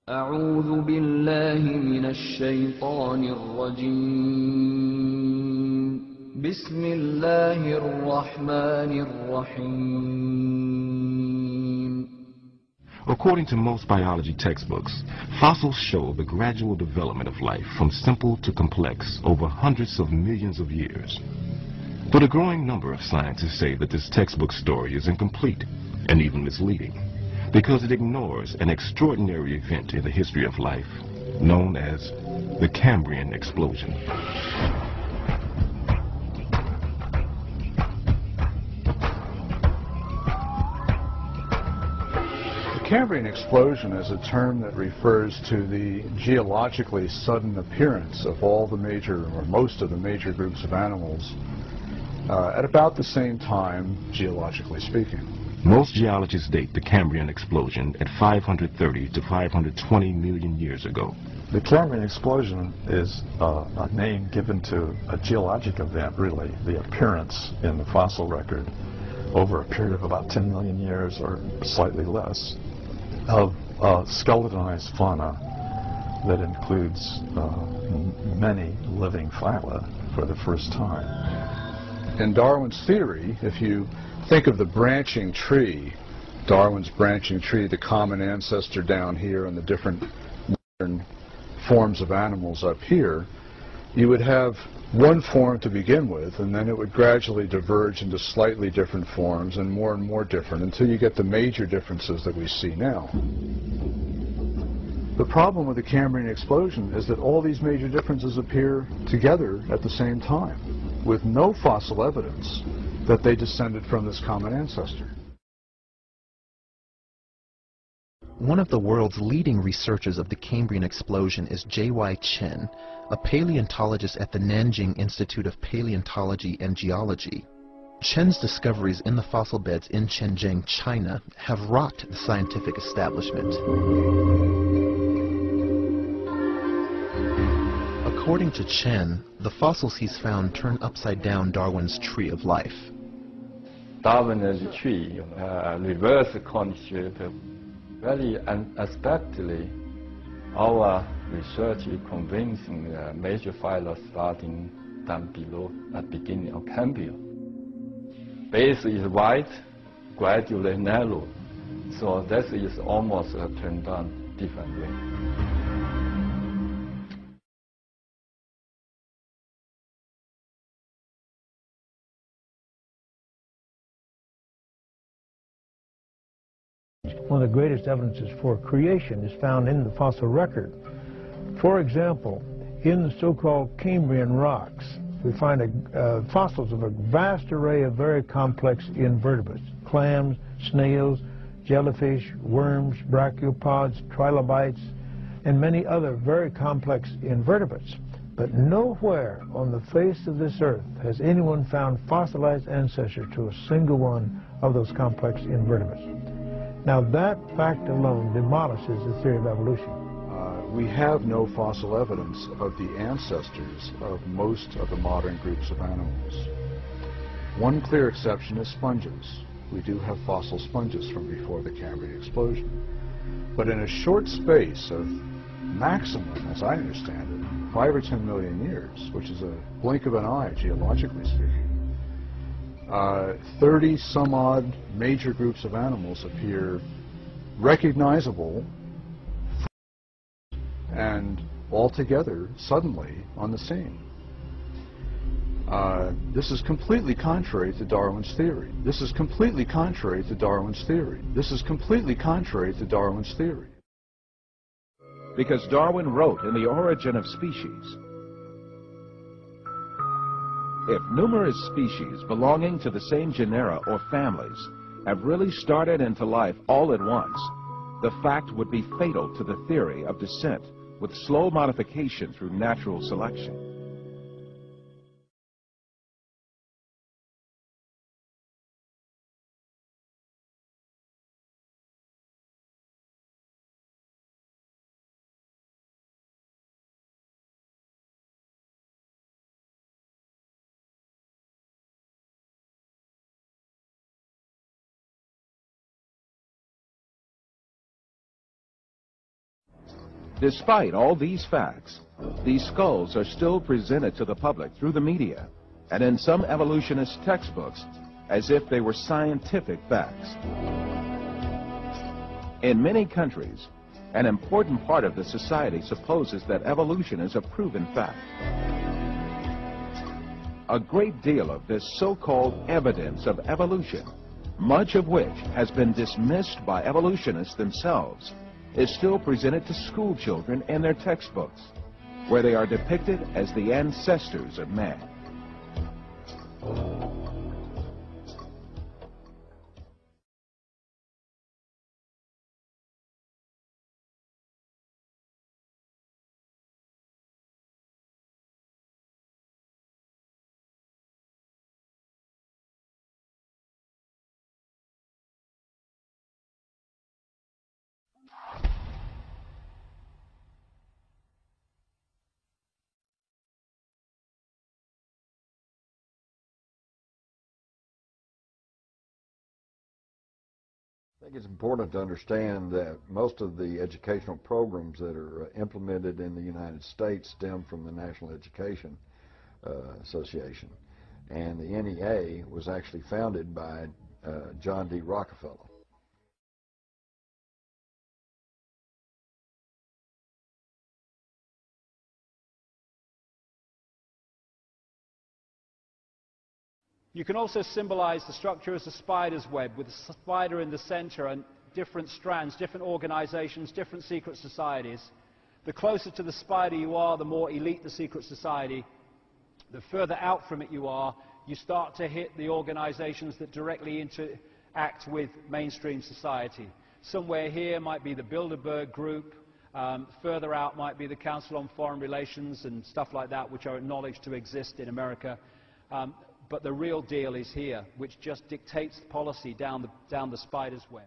أعوذ بالله من الشيطان الرجيم بسم الله الرحمن الرحيم. According to most biology textbooks, fossils show the gradual development of life from simple to complex over hundreds of millions of years. But a growing number of scientists say that this textbook story is incomplete and even misleading, because it ignores an extraordinary event in the history of life known as the Cambrian explosion. The Cambrian explosion is a term that refers to the geologically sudden appearance of all the major, or most of the major groups of animals at about the same time, geologically speaking. Most geologists date the Cambrian explosion at 530 to 520 million years ago. The Cambrian explosion is a name given to a geologic event, really, the appearance in the fossil record over a period of about 10 million years or slightly less of skeletonized fauna that includes many living phyla for the first time. In Darwin's theory, if you think of the branching tree, Darwin's branching tree, the common ancestor down here and the different modern forms of animals up here, you would have one form to begin with, and then it would gradually diverge into slightly different forms and more different until you get the major differences that we see now. The problem with the Cambrian explosion is that all these major differences appear together at the same time, with no fossil evidence that they descended from this common ancestor. One of the world's leading researchers of the Cambrian explosion is J.Y. Chen, a paleontologist at the Nanjing Institute of Paleontology and Geology. Chen's discoveries in the fossil beds in Shenzhen, China, have rocked the scientific establishment. According to Chen, the fossils he's found turn upside down Darwin's tree of life. Darwin's tree reverse construct very unexpectedly. Our research is convincing major phyla starting down below at beginning of Cambrian. Base is wide, gradually narrow, so this is almost turned on different way. One of the greatest evidences for creation is found in the fossil record. For example, in the so-called Cambrian rocks, we find fossils of a vast array of very complex invertebrates: clams, snails, jellyfish, worms, brachiopods, trilobites, and many other very complex invertebrates. But nowhere on the face of this earth has anyone found fossilized ancestors to a single one of those complex invertebrates. Now that fact alone demolishes the theory of evolution. We have no fossil evidence of the ancestors of most of the modern groups of animals. One clear exception is sponges. We do have fossil sponges from before the Cambrian explosion. But in a short space of maximum, as I understand it, 5 or 10 million years, which is a blink of an eye, geologically speaking, 30 some odd major groups of animals appear recognizable and altogether suddenly on the scene. This is completely contrary to Darwin's theory. This is completely contrary to Darwin's theory. This is completely contrary to Darwin's theory. Because Darwin wrote in The Origin of Species, if numerous species belonging to the same genera or families have really started into life all at once, the fact would be fatal to the theory of descent with slow modification through natural selection. Despite all these facts, these skulls are still presented to the public through the media and in some evolutionist textbooks as if they were scientific facts. In many countries, an important part of the society supposes that evolution is a proven fact. A great deal of this so-called evidence of evolution, much of which has been dismissed by evolutionists themselves, is still presented to school children in their textbooks, where they are depicted as the ancestors of man. I think it's important to understand that most of the educational programs that are implemented in the United States stem from the National Education Association. And the NEA was actually founded by John D. Rockefeller. You can also symbolize the structure as a spider's web, with a spider in the center and different strands, different organizations, different secret societies. The closer to the spider you are, the more elite the secret society. The further out from it you are, you start to hit the organizations that directly interact with mainstream society. Somewhere here might be the Bilderberg Group. Further out might be the Council on Foreign Relations and stuff like that, which are acknowledged to exist in America. But the real deal is here, which just dictates policy down the spider's web.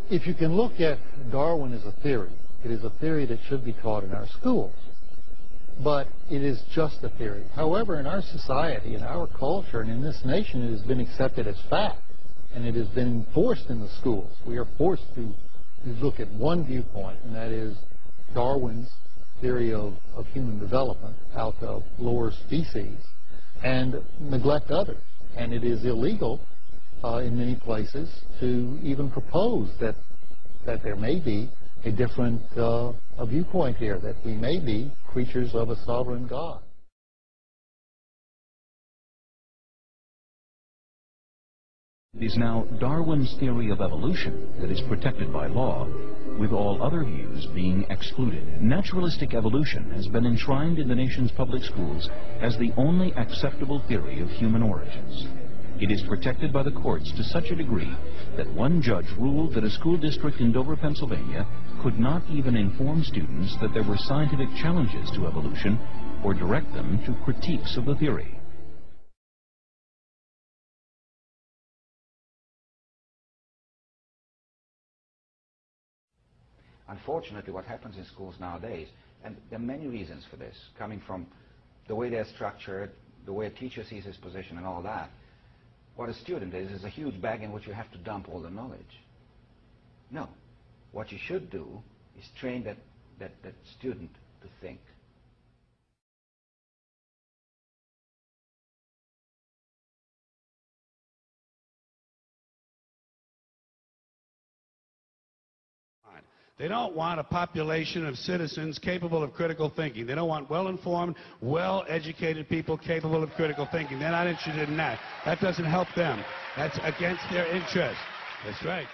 If you can look at Darwin as a theory, it is a theory that should be taught in our schools. But it is just a theory. However, in our society, in our culture, and in this nation, it has been accepted as fact, and it has been enforced in the schools. We are forced to look at one viewpoint, and that is Darwin's theory of human development out of lower species, and neglect others. And it is illegal in many places to even propose that there may be a different a viewpoint here, that we may be creatures of a sovereign God. It is now Darwin's theory of evolution that is protected by law, with all other views being excluded. Naturalistic evolution has been enshrined in the nation's public schools as the only acceptable theory of human origins. It is protected by the courts to such a degree that one judge ruled that a school district in Dover, Pennsylvania could not even inform students that there were scientific challenges to evolution or direct them to critiques of the theory. Unfortunately, what happens in schools nowadays, and there are many reasons for this, coming from the way they're structured, the way a teacher sees his position and all that, what a student is a huge bag in which you have to dump all the knowledge. No. What you should do is train that student to think. They don't want a population of citizens capable of critical thinking. They don't want well-informed, well-educated people capable of critical thinking. They're not interested in that. That doesn't help them. That's against their interest. That's right.